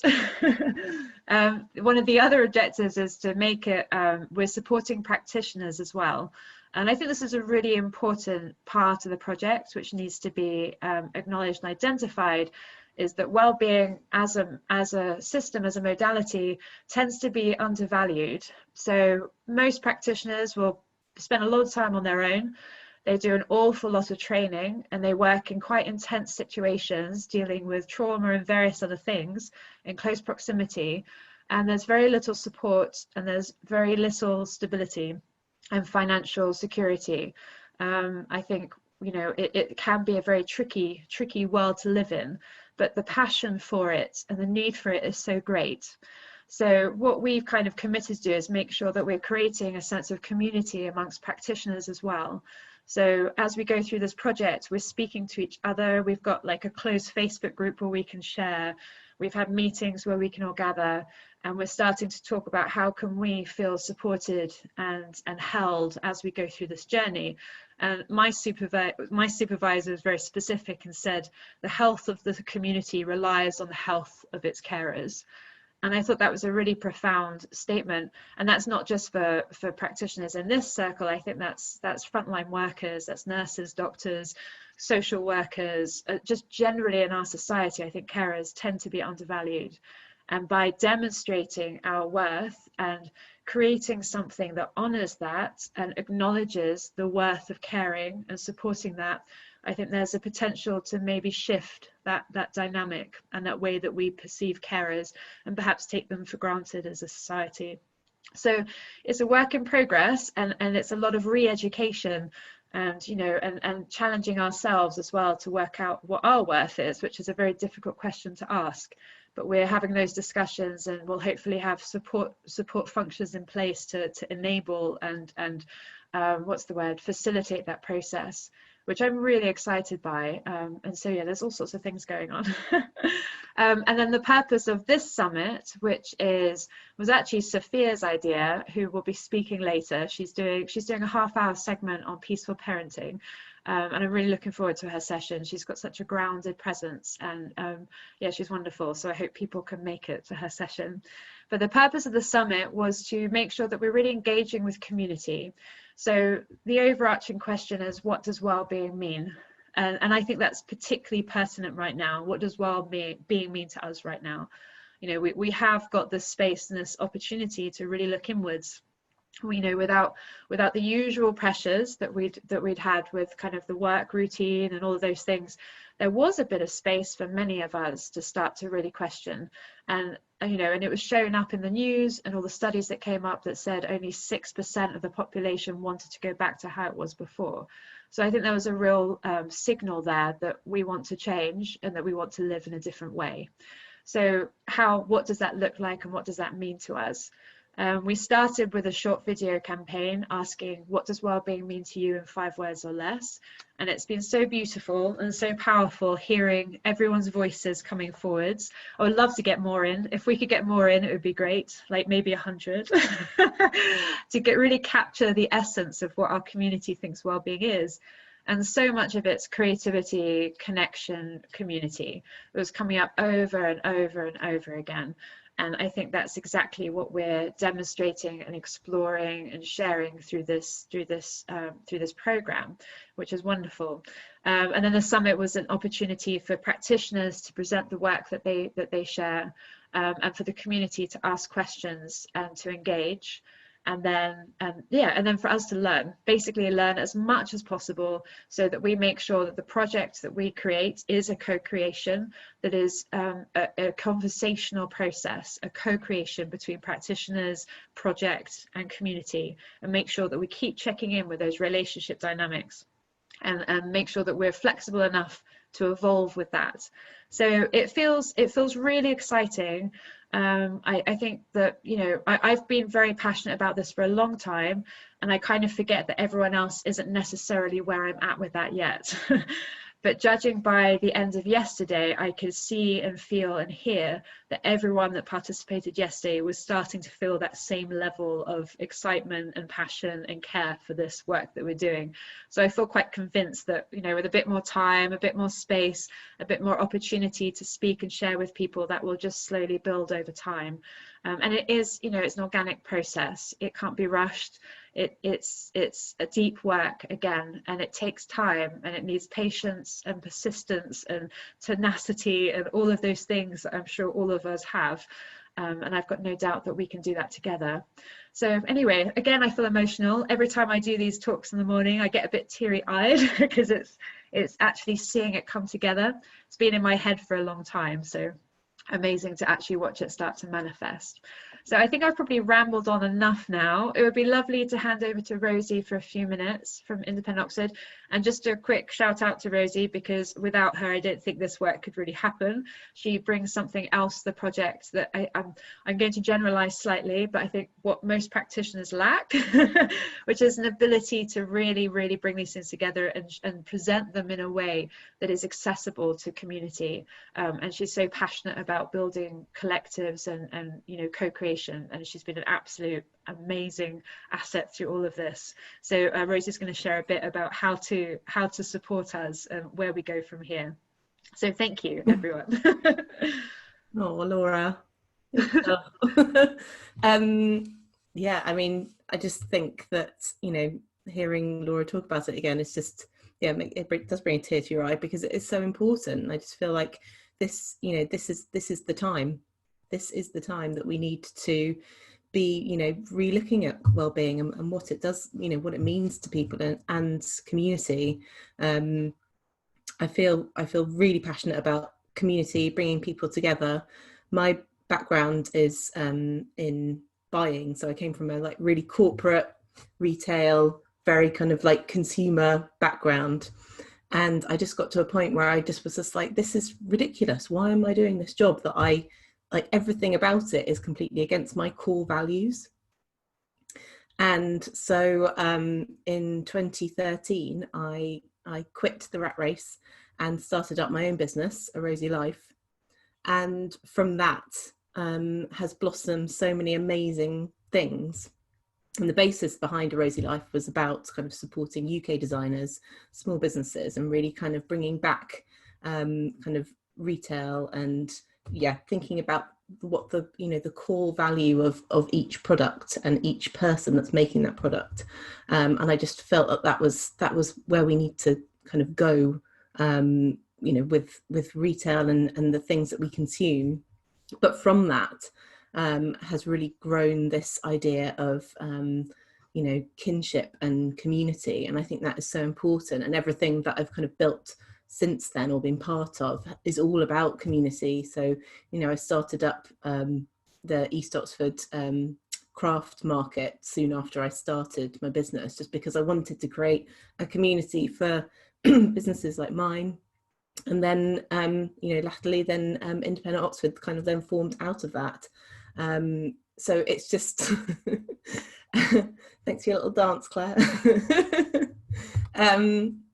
One of the other objectives is to make it, we're supporting practitioners as well. And I think this is a really important part of the project, which needs to be acknowledged and identified, is that well-being as a system, as a modality, tends to be undervalued. So most practitioners will spend a lot of time on their own. They do an awful lot of training, and they work in quite intense situations, dealing with trauma and various other things in close proximity. And there's very little support, and there's very little stability and financial security. I think, you know, it can be a very tricky world to live in, but the passion for it and the need for it is so great. So what we've kind of committed to do is make sure that we're creating a sense of community amongst practitioners as well. So as we go through this project, we're speaking to each other. We've got like a closed Facebook group where we can share. We've had meetings where we can all gather, and we're starting to talk about how can we feel supported and held as we go through this journey. And my supervisor is very specific and said the health of the community relies on the health of its carers. And I thought that was a really profound statement. And that's not just for practitioners in this circle. I think that's frontline workers, that's nurses, doctors, social workers, just generally in our society. I think carers tend to be undervalued. And by demonstrating our worth and creating something that honors that and acknowledges the worth of caring and supporting that, I think there's a potential to maybe shift that dynamic and that way that we perceive carers and perhaps take them for granted as a society. So it's a work in progress, and it's a lot of re-education and, you know, and challenging ourselves as well to work out what our worth is, which is a very difficult question to ask. But we're having those discussions, and we'll hopefully have support functions in place to enable and what's the word, facilitate that process, which I'm really excited by. And so, yeah, there's all sorts of things going on. And then the purpose of this summit, which was actually Sophia's idea, who will be speaking later. She's doing a half-hour segment on peaceful parenting. And I'm really looking forward to her session. She's got such a grounded presence, and yeah, she's wonderful. So I hope people can make it to her session. But the purpose of the summit was to make sure that we're really engaging with community. So the overarching question is, what does well-being mean? And I think that's particularly pertinent right now. What does well-being mean to us right now? You know, we have got this space and this opportunity to really look inwards. You know, without the usual pressures that we'd had with kind of the work routine and all of those things, there was a bit of space for many of us to start to really question. And you know, and it was shown up in the news and all the studies that came up that said only 6% of the population wanted to go back to how it was before. So I think there was a real signal there that we want to change and that we want to live in a different way. So what does that look like, and what does that mean to us? We started with a short video campaign asking, what does well-being mean to you in 5 words or less? And it's been so beautiful and so powerful hearing everyone's voices coming forwards. I would love to get more in. If we could get more in, it would be great, like maybe 100, to really capture the essence of what our community thinks well-being is. And so much of it's creativity, connection, community. It was coming up over and over and over again. And I think that's exactly what we're demonstrating and exploring and sharing through this program, which is wonderful. And then the summit was an opportunity for practitioners to present the work that they share, and for the community to ask questions and to engage. And then for us to learn as much as possible, so that we make sure that the project that we create is a co-creation, that is a conversational process, a co-creation between practitioners, project and community, and make sure that we keep checking in with those relationship dynamics, and make sure that we're flexible enough to evolve with that. So it feels really exciting. I think that, you know, I've been very passionate about this for a long time, and I kind of forget that everyone else isn't necessarily where I'm at with that yet. But judging by the end of yesterday, I could see and feel and hear that everyone that participated yesterday was starting to feel that same level of excitement and passion and care for this work that we're doing. So I feel quite convinced that, you know, with a bit more time, a bit more space, a bit more opportunity to speak and share with people, that will just slowly build over time. And it is, you know, it's an organic process. It can't be rushed. It's a deep work again, and it takes time, and it needs patience and persistence and tenacity and all of those things that I'm sure all of us have. And I've got no doubt that we can do that together. So anyway, again, I feel emotional. Every time I do these talks in the morning, I get a bit teary-eyed because it's actually seeing it come together. It's been in my head for a long time, so amazing to actually watch it start to manifest. So I think I've probably rambled on enough now. It would be lovely to hand over to Rosie for a few minutes from Independent Oxford, and just a quick shout out to Rosie, because without her I don't think this work could really happen. She brings something else to the project that I'm going to generalize slightly, but I think what most practitioners lack, which is an ability to really bring these things together and present them in a way that is accessible to community. And she's so passionate about building collectives and you know, co-creation, and she's been an absolute amazing asset through all of this. So Rosie's going to share a bit about how to support us and where we go from here. So thank you, everyone. Oh, Laura. Yeah, I mean, I just think that, you know, hearing Laura talk about it again, it's just, yeah, it does bring a tear to your eye, because it is so important. I just feel like this, you know, this is the time. This is the time that we need to be, you know, re-looking at well-being and what it does, you know, what it means to people and community. I feel really passionate about community, bringing people together. My background is in buying, so I came from a like really corporate, retail, very kind of like consumer background, and I just got to a point where I just was just like, this is ridiculous. Why am I doing this job that I like? Everything about it is completely against my core values. And so in 2013, I quit the rat race and started up my own business, A Rosie Life. And from that has blossomed so many amazing things. And the basis behind A Rosie Life was about kind of supporting UK designers, small businesses, and really kind of bringing back kind of retail and, yeah, thinking about what the, you know, the core value of each product and each person that's making that product. And I just felt that was where we need to kind of go, you know, with retail and the things that we consume. But from that has really grown this idea of, you know, kinship and community. And I think that is so important. And everything that I've kind of built since then or been part of is all about community. So, you know, I started up the East Oxford craft market soon after I started my business, just because I wanted to create a community for businesses like mine. And then, you know, latterly then Independent Oxford kind of then formed out of that. So it's just, thanks for your little dance, Claire.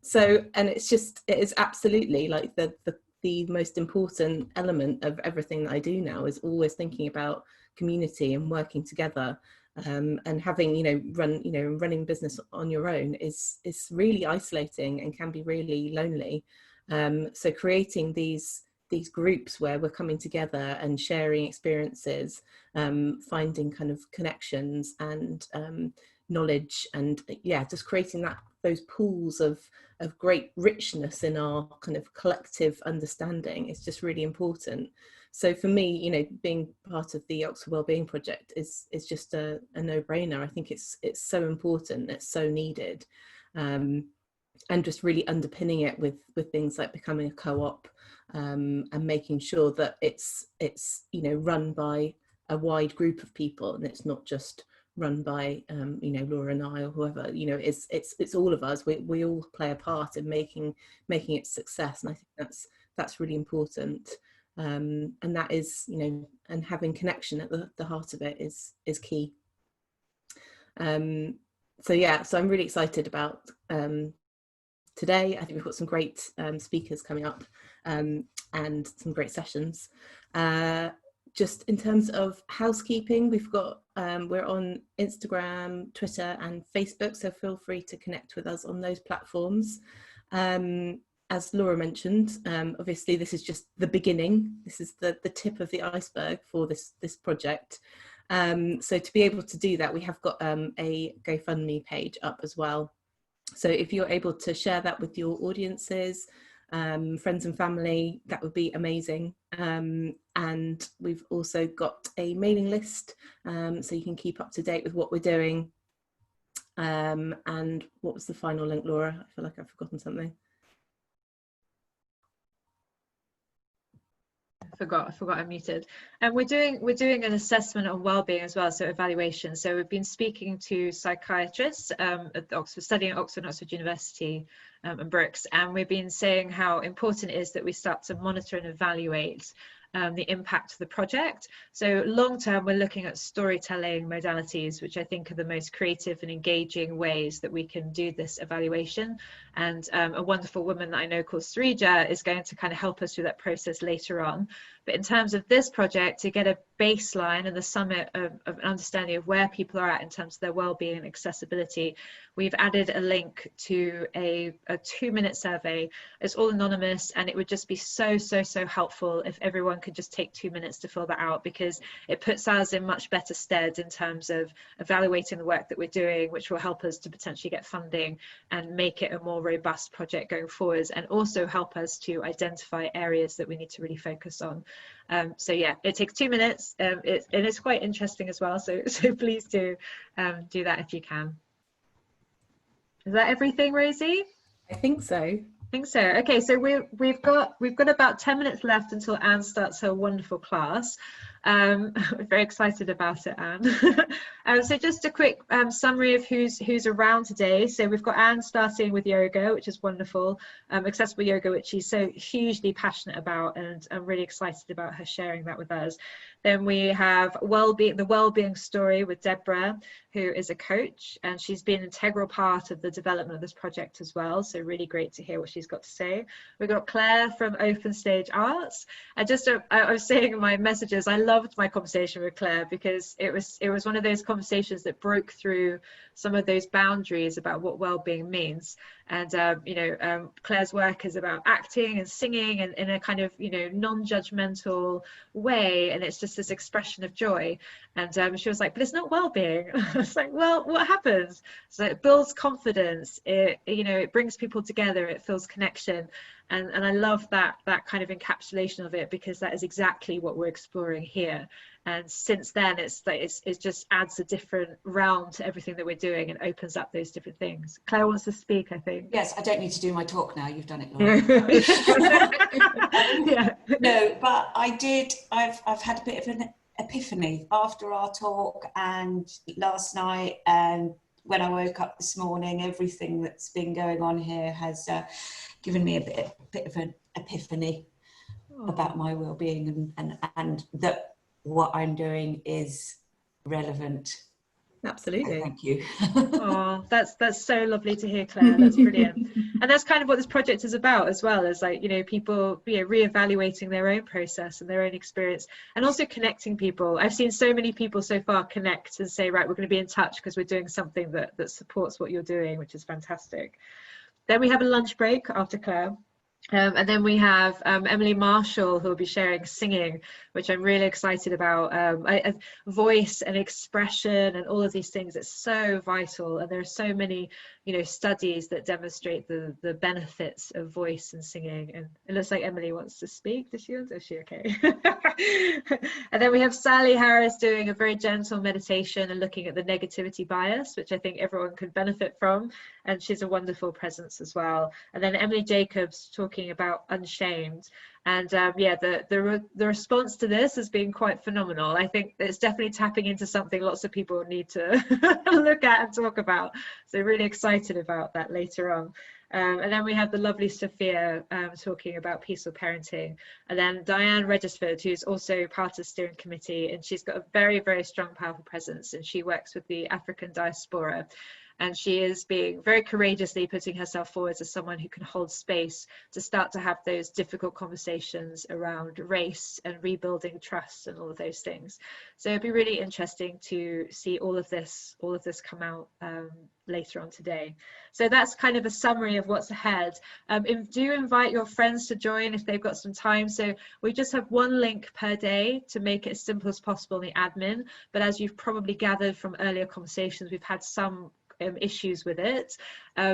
So, and it's just, it is absolutely like the most important element of everything that I do now is always thinking about community and working together. And having, you know, running business on your own is really isolating and can be really lonely. So creating these groups where we're coming together and sharing experiences, finding kind of connections and knowledge, and yeah, just creating those pools of great richness in our kind of collective understanding is just really important. So for me, you know, being part of the Oxford Wellbeing project is just a no-brainer. I think it's so important, it's so needed. And just really underpinning it with things like becoming a co-op, and making sure that it's you know, run by a wide group of people, and it's not just run by you know, Laura and I or whoever. You know, it's all of us. We all play a part in making it success, and I think that's really important. And that is, you know, and having connection at the heart of it is key. So yeah, so I'm really excited about today. I think we've got some great speakers coming up and some great sessions. Just in terms of housekeeping, we've got we're on Instagram, Twitter and Facebook, so feel free to connect with us on those platforms. As Laura mentioned, obviously this is just the beginning. This is the tip of the iceberg for this project. So to be able to do that, we have got a GoFundMe page up as well. So if you're able to share that with your audiences, friends and family, that would be amazing. And we've also got a mailing list, so you can keep up to date with what we're doing. And what was the final link, Laura? I feel like I've forgotten something. I forgot I'm muted. And we're doing an assessment on wellbeing as well, so evaluation. So we've been speaking to psychiatrists at Oxford, studying at Oxford University and Brookes, and we've been saying how important it is that we start to monitor and evaluate the impact of the project. So long term, we're looking at storytelling modalities, which I think are the most creative and engaging ways that we can do this evaluation. And a wonderful woman that I know called Srija is going to kind of help us through that process later on. But in terms of this project, to get a baseline and the summit of an understanding of where people are at in terms of their well-being and accessibility, we've added a link to a 2-minute survey. It's all anonymous, and it would just be so helpful if everyone could just take 2 minutes to fill that out, because it puts us in much better stead in terms of evaluating the work that we're doing, which will help us to potentially get funding and make it a more robust project going forwards, and also help us to identify areas that we need to really focus on. So yeah, it takes 2 minutes, and it's quite interesting as well, so please do that if you can. Is that everything, Rosie? I think so. I think so. Okay, so we've got about 10 minutes left until Anne starts her wonderful class. I'm very excited about it, Anne. So just a quick summary of who's around today. So we've got Anne starting with yoga, which is wonderful, accessible yoga, which she's so hugely passionate about, and I'm really excited about her sharing that with us. Then we have the Wellbeing story with Deborah, who is a coach, and she's been an integral part of the development of this project as well. So really great to hear what she's got to say. We've got Claire from Open Stage Arts. And just I was saying in my messages, I loved my conversation with Claire, because it was one of those conversations that broke through some of those boundaries about what well-being means. And Claire's work is about acting and singing, and in a kind of non-judgmental way, and it's just this expression of joy. And she was like, but it's not well-being. I was like, well, what happens? So it builds confidence, it brings people together, it feels connection. And I love that kind of encapsulation of it, because that is exactly what we're exploring here. And since then, it just adds a different realm to everything that we're doing and opens up those different things. Claire wants to speak, I think. Yes, I don't need to do my talk now. You've done it, Laura. Yeah. No, but I've had a bit of an epiphany after our talk and last night, and when I woke up this morning. Everything that's been going on here has given me a bit of an epiphany about my well-being, and that what I'm doing is relevant. Absolutely. Thank you. Oh, that's so lovely to hear, Claire. That's brilliant. And that's kind of what this project is about as well, as people reevaluating their own process and their own experience, and also connecting people. I've seen so many people so far connect and say, right, we're going to be in touch because we're doing something that supports what you're doing, which is fantastic. Then we have a lunch break after Claire. And then we have Emily Marshall, who will be sharing singing, which I'm really excited about. Voice and expression and all of these things, it's so vital. And there are so many, studies that demonstrate the benefits of voice and singing. And it looks like Emily wants to speak. Does she want to? Is she okay? And then we have Sally Harris doing a very gentle meditation and looking at the negativity bias, which I think everyone could benefit from. And she's a wonderful presence as well. And then Emily Jacobs talking about Unshamed. And the response to this has been quite phenomenal. I think it's definitely tapping into something lots of people need to look at and talk about. So really excited about that later on. And then we have the lovely Sophia talking about peaceful parenting. And then Diane Regisford, who's also part of the steering committee, and she's got a very, very strong, powerful presence, and she works with the African diaspora. and she is being very courageously putting herself forward as someone who can hold space to start to have those difficult conversations around race and rebuilding trust and all of those things. So it'd be really interesting to see all of this come out later on today. So that's kind of a summary of what's ahead. Do invite your friends to join if they've got some time. So we just have one link per day to make it as simple as possible in the admin, but as you've probably gathered from earlier conversations, we've had some issues with it.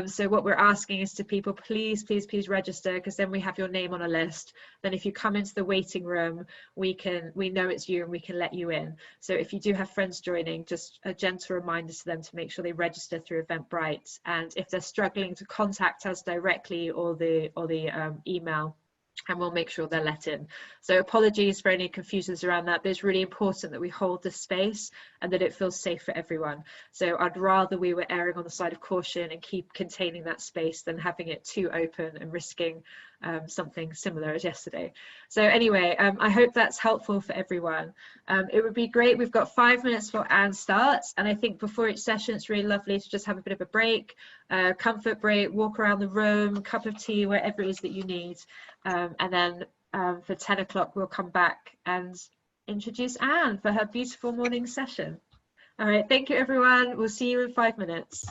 So what we're asking is to people, please register, because then we have your name on a list. Then if you come into the waiting room, we know it's you and we can let you in. So if you do have friends joining, just a gentle reminder to them to make sure they register through Eventbrite. And if they're struggling, to contact us directly or the email, and we'll make sure they're let in. So apologies for any confusions around that, but it's really important that we hold this space and that it feels safe for everyone. So I'd rather we were erring on the side of caution and keep containing that space than having it too open and risking something similar as yesterday. So anyway, I hope that's helpful for everyone. It would be great. We've got 5 minutes for Anne starts, and I think before each session it's really lovely to just have a bit of a break, comfort break, walk around the room, cup of tea, wherever it is that you need, and then for 10 o'clock we'll come back and introduce Anne for her beautiful morning session. All right, thank you everyone. We'll see you in 5 minutes.